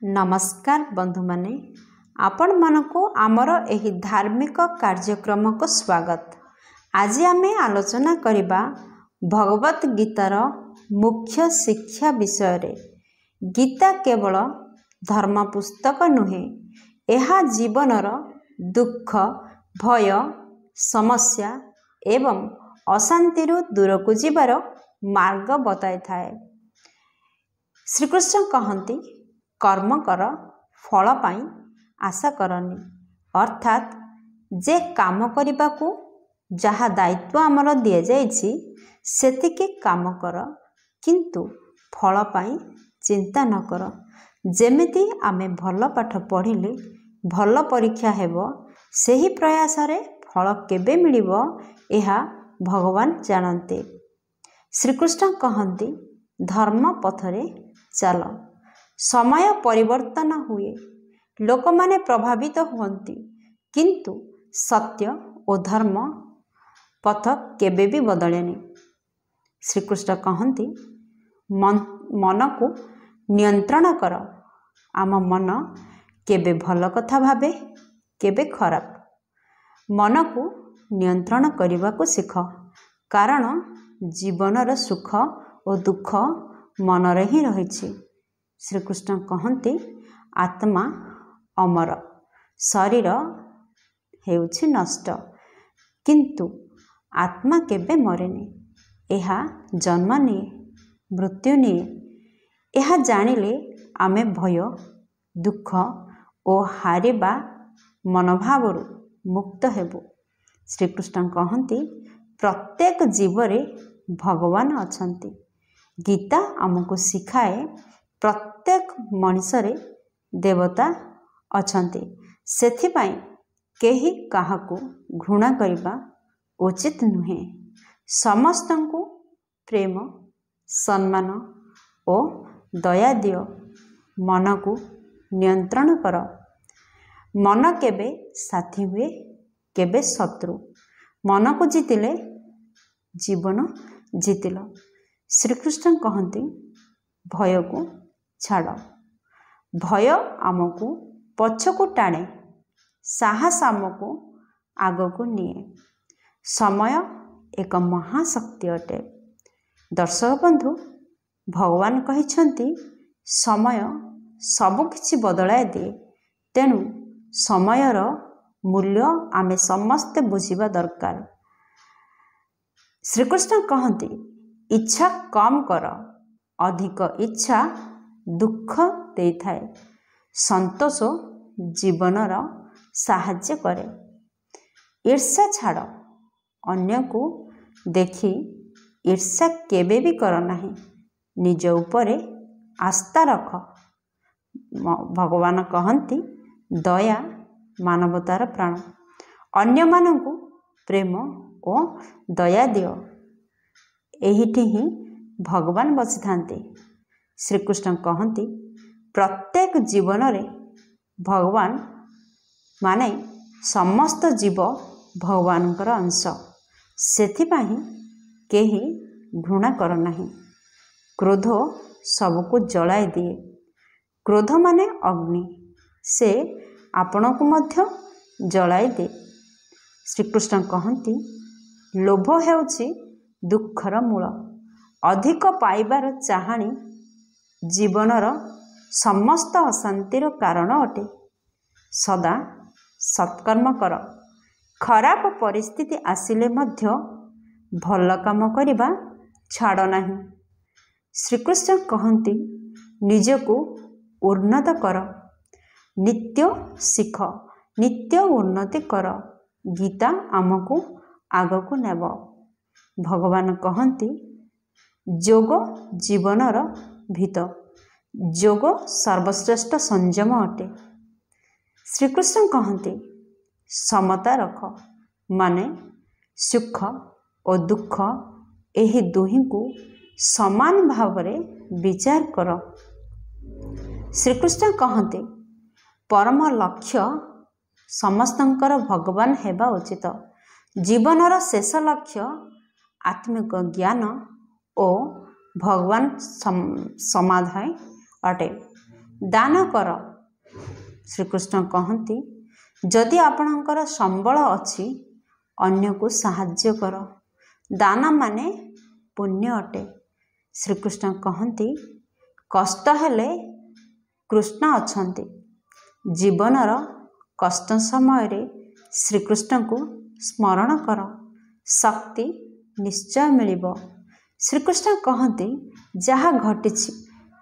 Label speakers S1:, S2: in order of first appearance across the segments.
S1: नमस्कार बंधु माने आपण मानको आमर एही धार्मिक कार्यक्रम को स्वागत। आज आमे आलोचना करिबा भगवत गीतार मुख्य शिक्षा विषय रे। गीता केवल धर्म पुस्तक नुहे, एहा जीवनर दुख भय समस्या एवं अशांति दूर को जीवार मार्ग बताई थाए। श्रीकृष्ण कहती कर्म कर फल पाई आशा करनी, अर्थात जे काम करने को जहा दायित्व आमर दि जाइछि सेतिके काम कर, किंतु फल पाई चिंता न कर। जेमिति आमे भल पाठ पढ़िले भल परीक्षा हेबो, सेही प्रयास रे फल केबे मिलिबो एहा भगवान जानते। श्रीकृष्ण कहती धर्म पथरे चल। समय परिवर्तन हुए, लोक माने प्रभावित हुअन्ति, किंतु सत्य और धर्म पथ केबे भी बदलेनी। श्रीकृष्ण कहती मन को नियंत्रण कर। आम मन केबे भल कथा भावे, केबे खराब। मन को नियंत्रण करने को शिख, कारण जीवनर सुख और दुख मनरे ही रही। श्रीकृष्ण कहती आत्मा अमर, शरीर हेउछि नष्ट, किंतु आत्मा केबे मरेनी। एहा जन्म निये, मृत्यु निये। एहा जानिले आमे भय दुख और हारिबा मनोभाव मुक्त हेबु। श्रीकृष्ण कहती प्रत्येक जीवरे भगवान अछंती। गीता आमको सिखाए प्रत्येक मनुष्य देवता अछंती, सेथिपाई केही काहाकू घृणा करिबा उचित नुहे। समस्तंकु प्रेम सम्मान और दया दियो। मन को नियंत्रण कर। मन केबे साथी हुए, केबे शत्रु। मन को जीतिले जीवन जीतिल। श्रीकृष्ण कहती भय को छाड़। भय आमको पछको टाणे, साहस आमको आग को निए। समय एक महाशक्ति अटे। दर्शक बंधु, भगवान कहिछंती समय सबकिछि बदलाए दिए, तेणु समयर मूल्य आमे समस्ते बुझिबा दरकार। श्रीकृष्ण कहती इच्छा कम कर, अधिक इच्छा दुख दे थाए। संतोष जीवनर साहाय्य करे। ईर्ष्या छाड़, अन्य को देखी ईर्ष्या केबे भी कर नाही। निज उपरे आस्था रख। भगवान कहती दया मानवतार प्राण। अन्य मानकु प्रेम और दया दियो। एहिठी ही भगवान बसी थांते। श्रीकृष्ण कहती प्रत्येक जीवन रे भगवान माने समस्त जीव भगवानकर अंश। सेथिपाही केही घृणा कर नाही। क्रोध सबको जलाए दिए। क्रोध माने अग्नि, से आपण को मध्य जलाए दे। श्रीकृष्ण कहती लोभ हेउछि दुखर मूल। अधिक पाइबार चाहाणी जीवनर समस्त अशांतिर कारण अटे। सदा सत्कर्म कर। खराब परिस्थिति आसिले मध्य भल काम करिबा छाड़ नाही। श्रीकृष्ण कहती निजको उन्नत कर। नित्य शिख, नित्य उन्नति कर। गीता आमको आगको नेब। भगवान कहती जोग जीवनर भीत। जोग सर्वश्रेष्ठ संयम अटे। श्रीकृष्ण कहती समता रख, माने सुख और दुख एही दुही को समान भावरे विचार कर। श्रीकृष्ण कहती परम लक्ष्य समस्तंकर भगवान हेबा उचित। जीवनर शेष लक्ष्य आत्मिक ज्ञान और भगवान समाधान अटे। ଦାନ କର। ଶ୍ରୀକୃଷ୍ଣ କହନ୍ତି ଯଦି ଆପଣଙ୍କର ସମ୍ବଳ ଅଛି ଅନ୍ୟକୁ ସାହାଯ୍ୟ କର। ଦାନ ମାନେ ପୁଣ୍ୟ ଅଟେ। ଶ୍ରୀକୃଷ୍ଣ କହନ୍ତି କଷ୍ଟ ହେଲେ କୃଷ୍ଣ ଅଛନ୍ତି। ଜୀବନର କଷ୍ଟ ସମୟରେ ଶ୍ରୀକୃଷ୍ଣଙ୍କୁ ସ୍ମରଣ କର, ଶକ୍ତି ନିଶ୍ଚୟ ମିଳିବ। ଶ୍ରୀକୃଷ୍ଣ କହନ୍ତି ଯାହା ଘଟିଛି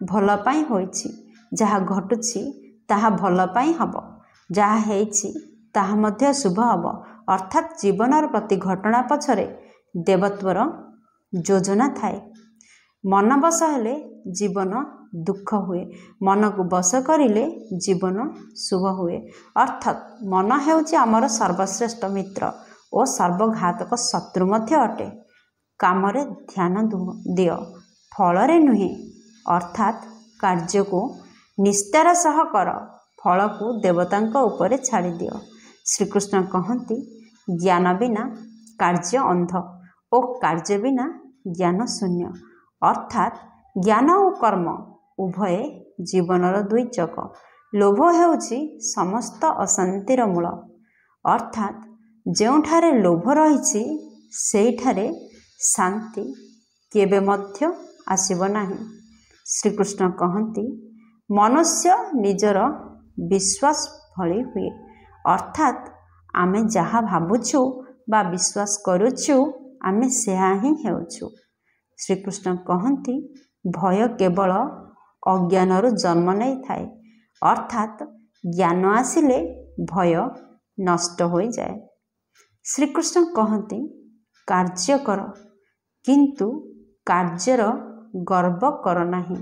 S1: ଭଲ ପାଇଁ ହୋଇଛି, ଯାହା ଘଟୁଛି ତାହା ଭଲ ପାଇଁ ହେବ, ଯାହା ହେଇଛି ତାହା ମଧ୍ୟ ଶୁଭ ହେବ। ଅର୍ଥାତ୍ ଜୀବନର ପ୍ରତି ଘଟଣା ପଛରେ ଦେବତ୍ୱର ଯୋଜନା ଥାଏ। ମନ ବଶ ହେଲେ ଜୀବନ ଦୁଃଖ ହୁଏ, ମନକୁ ବଶ କରିଲେ ଜୀବନ ଶୁଭ ହୁଏ। ଅର୍ଥାତ୍ ମନ ହେଉଛି ଆମର ସର୍ବଶ୍ରେଷ୍ଠ ମିତ୍ର ଓ ସର୍ବଘାତକ ଶତ୍ରୁ ମଧ୍ୟ ଅଟେ। କାମରେ ଧ୍ୟାନ ଦିଅ, ଫଳରେ ନୁହେଁ। ଅର୍ଥାତ୍ କାର୍ଯ୍ୟକୁ ନିଷ୍ଠାର ସହ କର, ଫଳକୁ ଦେବତାଙ୍କ ଉପରେ ଛାଡ଼ିଦିଅ। ଶ୍ରୀକୃଷ୍ଣ କହନ୍ତି ଜ୍ଞାନ ବିନା କାର୍ଯ୍ୟ ଅନ୍ଧ ଓ କାର୍ଯ୍ୟ ବିନା ଜ୍ଞାନ ଶୂନ୍ୟ। ଅର୍ଥାତ୍ ଜ୍ଞାନ ଓ କର୍ମ ଉଭୟ ଜୀବନର ଦୁଇ ଚକ। ଲୋଭ ହେଉଛି ସମସ୍ତ ଅଶାନ୍ତିର ମୂଳ। ଅର୍ଥାତ୍ ଯେଉଁଠାରେ ଲୋଭ ରହିଛି ସେଇଠାରେ ଶାନ୍ତି କେବେ ମଧ୍ୟ ଆସିବ ନାହିଁ। ଶ୍ରୀକୃଷ୍ଣ କହନ୍ତି ମନୁଷ୍ୟ ନିଜର ବିଶ୍ୱାସ ଭଳି ହୁଏ। ଅର୍ଥାତ୍ ଆମେ ଯାହା ଭାବୁଛୁ ବା ବିଶ୍ୱାସ କରୁଛୁ ଆମେ ସେହା ହିଁ ହେଉଛୁ। ଶ୍ରୀକୃଷ୍ଣ କହନ୍ତି ଭୟ କେବଳ ଅଜ୍ଞାନରୁ ଜନ୍ମ ନେଇଥାଏ। ଅର୍ଥାତ୍ ଜ୍ଞାନ ଆସିଲେ ଭୟ ନଷ୍ଟ ହୋଇଯାଏ। ଶ୍ରୀକୃଷ୍ଣ କହନ୍ତି କାର୍ଯ୍ୟ କର କିନ୍ତୁ କାର୍ଯ୍ୟର ଗର୍ବ କର ନାହିଁ।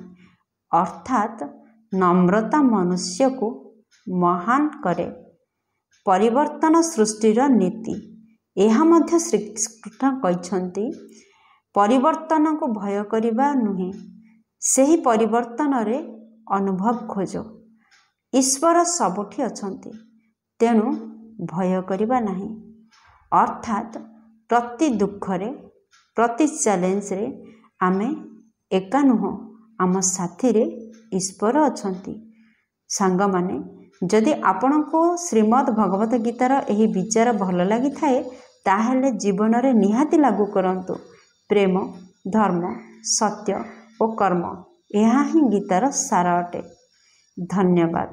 S1: ଅର୍ଥାତ୍ ନମ୍ରତା ମନୁଷ୍ୟକୁ ମହାନ କରେ। ପରିବର୍ତ୍ତନ ସୃଷ୍ଟିର ନୀତି। ଏହା ମଧ୍ୟ ଶ୍ରୀକୃଷ୍ଣ କହିଛନ୍ତି ପରିବର୍ତ୍ତନକୁ ଭୟ କରିବା ନୁହେଁ, ସେହି ପରିବର୍ତ୍ତନରେ ଅନୁଭବ ଖୋଜ। ଈଶ୍ୱର ସବୁଠି ଅଛନ୍ତି, ତେଣୁ ଭୟ କରିବା ନାହିଁ। ଅର୍ଥାତ୍ ପ୍ରତି ଦୁଃଖରେ, ପ୍ରତି ଚ୍ୟାଲେଞ୍ଜରେ ଆମେ ଏକା ନୁହଁ, ଆମ ସାଥିରେ ଈଶ୍ୱର ଅଛନ୍ତି। ସାଙ୍ଗମାନେ, ଯଦି ଆପଣଙ୍କୁ ଶ୍ରୀମଦ୍ ଭଗବତ ଗୀତାର ଏହି ବିଚାର ଭଲ ଲାଗିଥାଏ ତାହେଲେ ଜୀବନରେ ନିହାତି ଲାଗୁ କରନ୍ତୁ। ପ୍ରେମ, ଧର୍ମ, ସତ୍ୟ ଓ କର୍ମ ଏହା ହିଁ ଗୀତାର ସାର ଅଟେ। ଧନ୍ୟବାଦ।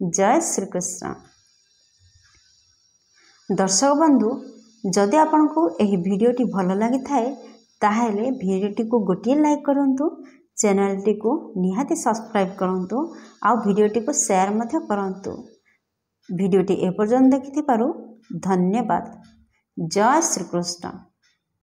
S1: ଜୟ ଶ୍ରୀକୃଷ୍ଣ। ଦର୍ଶକ ବନ୍ଧୁ, ଯଦି ଆପଣଙ୍କୁ ଏହି ଭିଡ଼ିଓଟି ଭଲ ଲାଗିଥାଏ ତାହେଲେ ଭିଡ଼ିଓଟିକୁ ଗୋଟିଏ ଲାଇକ୍ କରନ୍ତୁ, ଚ୍ୟାନେଲଟିକୁ ନିହାତି ସବସ୍କ୍ରାଇବ୍ କରନ୍ତୁ ଆଉ ଭିଡ଼ିଓଟିକୁ ସେୟାର ମଧ୍ୟ କରନ୍ତୁ। ଭିଡ଼ିଓଟି ଏପର୍ଯ୍ୟନ୍ତ ଦେଖିଥିବାରୁ ଧନ୍ୟବାଦ। ଜୟ ଶ୍ରୀକୃଷ୍ଣ।